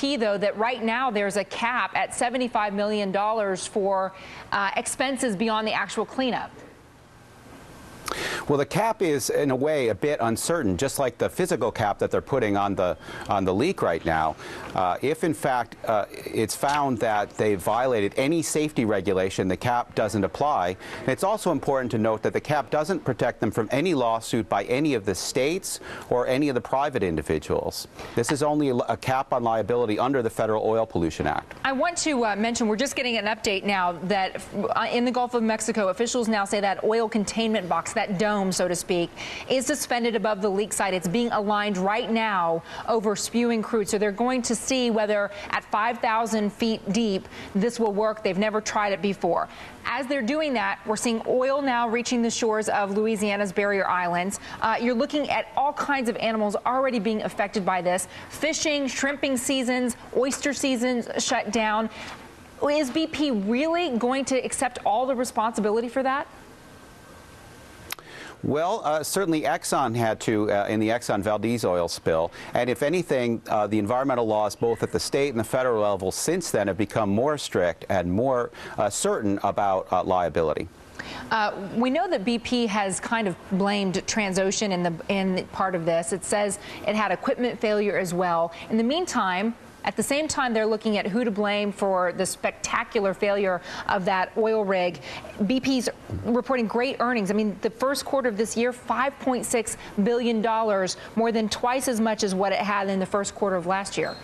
BP, though, that right now there's a cap at $75 million for expenses beyond the actual cleanup. Well, the cap is, in a way, a bit uncertain, just like the physical cap that they're putting on the leak right now. If, in fact, it's found that they violated any safety regulation, the cap doesn't apply. And it's also important to note that the cap doesn't protect them from any lawsuit by any of the states or any of the private individuals. This is only a cap on liability under the Federal Oil Pollution Act. I want to mention, we're just getting an update now that in the Gulf of Mexico, officials now say that oil containment box, that dome, so to speak, is suspended above the leak site. It's being aligned right now over spewing crude. So they're going to see whether at 5,000 feet deep this will work. They've never tried it before. As they're doing that, we're seeing oil now reaching the shores of Louisiana's barrier islands. You're looking at all kinds of animals already being affected by this. Fishing, shrimping seasons, oyster seasons shut down. Is BP really going to accept all the responsibility for that? Well, certainly Exxon had to in the Exxon Valdez oil spill. And if anything, the environmental laws both at the state and the federal level since then have become more strict and more certain about liability. We know that BP has kind of blamed Transocean in part of this. It says it had equipment failure as well. In the meantime, at the same time, they're looking at who to blame for the spectacular failure of that oil rig. BP's reporting great earnings. I mean, the first quarter of this year, $5.6 billion, more than twice as much as what it had in the first quarter of last year.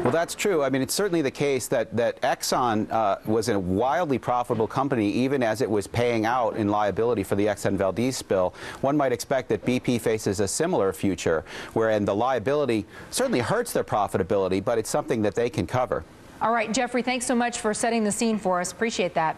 Well, that's true. I mean, it's certainly the case that Exxon was a wildly profitable company, even as it was paying out in liability for the Exxon Valdez spill. One might expect that BP faces a similar future, wherein the liability certainly hurts their profitability, but it's something that they can cover. All right, Jeffrey, thanks so much for setting the scene for us. Appreciate that.